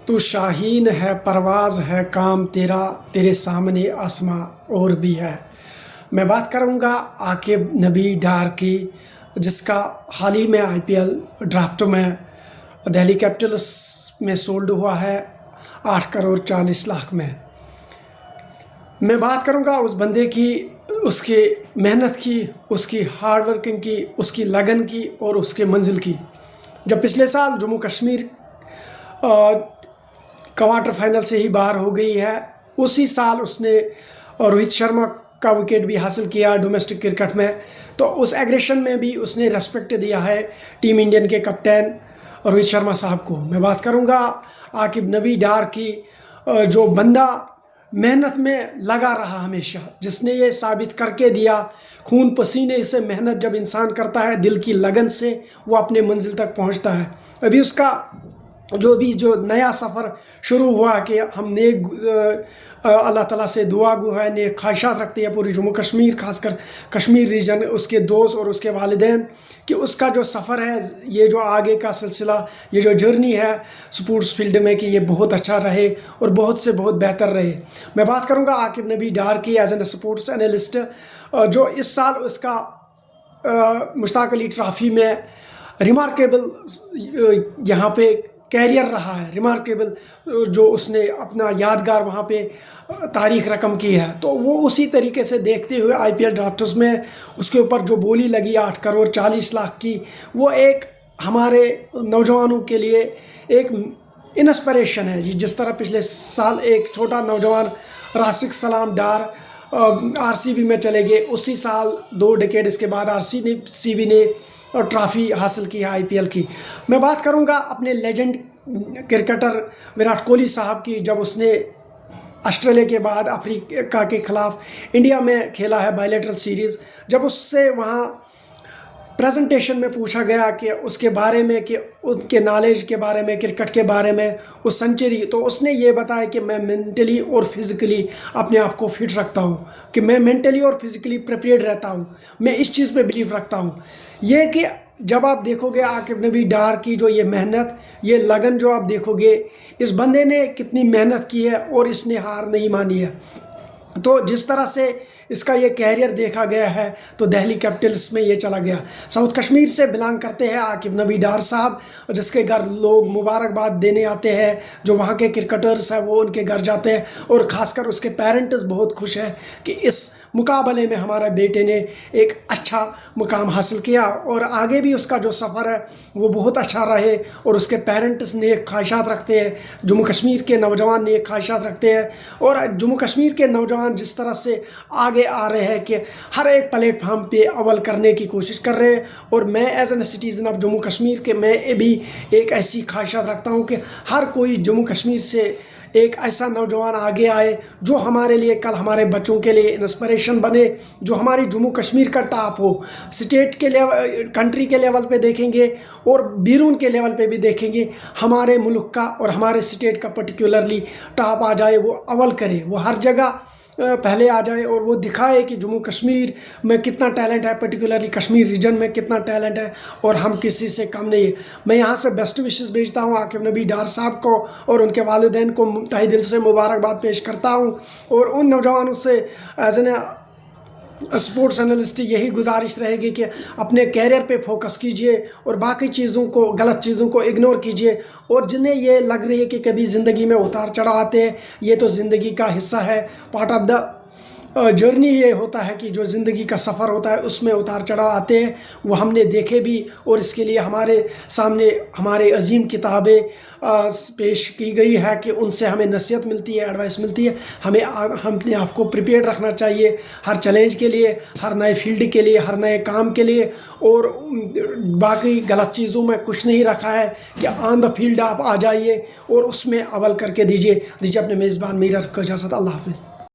تو شاہین ہے پرواز ہے کام تیرا، تیرے سامنے آسماں اور بھی ہے۔ میں بات کروں گا عاقب نبی ڈار کی، جس کا حال ہی میں آئی پی ایل ڈرافٹ میں دہلی کیپٹلس میں سولڈ ہوا ہے 8 کروڑ 40 لاکھ میں۔ میں بات کروں گا اس بندے کی، اس کی محنت کی، اس کی ہارڈ ورکنگ کی، اس کی لگن کی اور اس کے منزل کی۔ جب پچھلے سال جموں کشمیر کوارٹر فائنل سے ہی باہر ہو گئی ہے، اسی سال اس نے روہت شرما کا وکٹ بھی حاصل کیا ڈومیسٹک کرکٹ میں، تو اس ایگریشن میں بھی اس نے ریسپیکٹ دیا ہے ٹیم انڈین کے کپتان روہت شرما صاحب کو۔ میں بات کروں گا عاقب نبی ڈار کی، جو بندہ محنت میں لگا رہا ہمیشہ، جس نے یہ ثابت کر کے دیا خون پسینے سے محنت جب انسان کرتا ہے دل کی لگن سے، وہ اپنے منزل تک پہنچتا ہے۔ ابھی اس کا جو نیا سفر شروع ہوا کہ ہم نیک اللہ تعالیٰ سے دعا گو ہے، نیک خواہشات رکھتے ہیں پوری جموں کشمیر، خاص کر کشمیر ریجن، اس کے دوست اور اس کے والدین، کہ اس کا جو سفر ہے، یہ جو آگے کا سلسلہ، یہ جو جرنی ہے سپورٹس فیلڈ میں، کہ یہ بہت اچھا رہے اور بہت سے بہت بہتر رہے۔ میں بات کروں گا عاقب نبی ڈار کی ایز این سپورٹس انالسٹ، جو اس سال اس کا مشتاق علی ٹرافی میں ریمارکیبل یہاں پہ کیریئر رہا ہے، ریمارکیبل جو اس نے اپنا یادگار وہاں پہ تاریخ رقم کی ہے، تو وہ اسی طریقے سے دیکھتے ہوئے آئی پی ایل ڈرافٹس میں اس کے اوپر جو بولی لگی 8 کروڑ 40 لاکھ کی، وہ ایک ہمارے نوجوانوں کے لیے ایک انسپریشن ہے۔ جس طرح پچھلے سال ایک چھوٹا نوجوان راسک سلام ڈار آر سی بی میں چلے گئے، اسی سال 2 ڈیکیڈز کے بعد آر سی بی نے ٹرافی حاصل کی ہے آئی پی ایل کی۔ میں بات کروں گا اپنے لیجنڈ کرکٹر وراٹ کوہلی صاحب کی، جب اس نے آسٹریلیا کے بعد افریقہ کے خلاف انڈیا میں کھیلا ہے بائیلیٹرل سیریز، جب اس سے وہاں پریزنٹیشن میں پوچھا گیا کہ اس کے بارے میں، کہ ان کے نالج کے بارے میں، کرکٹ کے بارے میں، اس سنچری، تو اس نے یہ بتایا کہ میں مینٹلی اور فزیکلی اپنے آپ کو فٹ رکھتا ہوں، کہ میں مینٹلی اور فزیکلی پریپیئرڈ رہتا ہوں، میں اس چیز پہ بلیو رکھتا ہوں۔ یہ کہ جب آپ دیکھو گے عاقب نبی ڈار کی جو یہ محنت، یہ لگن جو آپ دیکھو گے، اس بندے نے کتنی محنت کی ہے اور اس نے ہار نہیں مانی ہے۔ تو جس طرح سے اس کا یہ کیریئر دیکھا گیا ہے، تو دہلی کیپٹلس میں یہ چلا گیا۔ ساؤتھ کشمیر سے بلانگ کرتے ہیں عاقب نبی ڈار صاحب، جس کے گھر لوگ مبارکباد دینے آتے ہیں، جو وہاں کے کرکٹرز ہیں وہ ان کے گھر جاتے ہیں، اور خاص کر اس کے پیرنٹس بہت خوش ہیں کہ اس مقابلے میں ہمارے بیٹے نے ایک اچھا مقام حاصل کیا، اور آگے بھی اس کا جو سفر ہے وہ بہت اچھا رہے، اور اس کے پیرنٹس نیک خواہشات رکھتے ہیں، جموں کشمیر کے نوجوان نیک خواہشات رکھتے ہیں، اور جموں کشمیر کے نوجوان جس طرح سے آگے آ رہے ہیں کہ ہر ایک پلیٹ فارم پہ اول کرنے کی کوشش کر رہے ہیں، اور میں as an citizen of Jammu Kashmir کے میں بھی ایک ایسی خواہشات رکھتا ہوں کہ ہر کوئی جموں کشمیر سے ایک ایسا نوجوان آگے آئے جو ہمارے لیے، کل ہمارے بچوں کے لیے انسپریشن بنے، جو ہماری جموں کشمیر کا ٹاپ ہو، اسٹیٹ کے لیول، کنٹری کے لیول پہ دیکھیں گے اور بیرون کے لیول پہ بھی دیکھیں گے، ہمارے ملک کا اور ہمارے اسٹیٹ کا پرٹیکولرلی ٹاپ آ جائے، وہ اول کرے، وہ ہر جگہ پہلے آ جائے، اور وہ دکھائے کہ جموں کشمیر میں کتنا ٹیلنٹ ہے، پرٹیکولرلی کشمیر ریجن میں کتنا ٹیلنٹ ہے، اور ہم کسی سے کم نہیں ہے۔ میں یہاں سے بیسٹ وشز بھیجتا ہوں عاقب نبی ڈار صاحب کو، اور ان کے والدین کو تہہ دل سے مبارکباد پیش کرتا ہوں، اور ان نوجوانوں سے ایز این اسپورٹس انالسٹ یہی گزارش رہے گی کہ اپنے کیریئر پہ فوکس کیجئے، اور باقی چیزوں کو، غلط چیزوں کو اگنور کیجئے، اور جنہیں یہ لگ رہی ہے کہ کبھی زندگی میں اتار چڑھاؤ آتے ہیں، یہ تو زندگی کا حصہ ہے، پارٹ آف دا جرنی یہ ہوتا ہے کہ جو زندگی کا سفر ہوتا ہے اس میں اتار چڑھاؤ آتے ہیں، وہ ہم نے دیکھے بھی، اور اس کے لیے ہمارے سامنے ہمارے عظیم کتابیں پیش کی گئی ہے کہ ان سے ہمیں نصیحت ملتی ہے، ایڈوائس ملتی ہے۔ ہم اپنے آپ کو پریپیئرڈ رکھنا چاہیے ہر چیلنج کے لیے، ہر نئے فیلڈ کے لیے، ہر نئے کام کے لیے، اور باقی غلط چیزوں میں کچھ نہیں رکھا ہے کہ آن دا فیلڈ آپ آ جائیے اور اس میں اول کر کے دیجیے۔ اپنے میزبان میرا کو اجازت، اللہ حافظ۔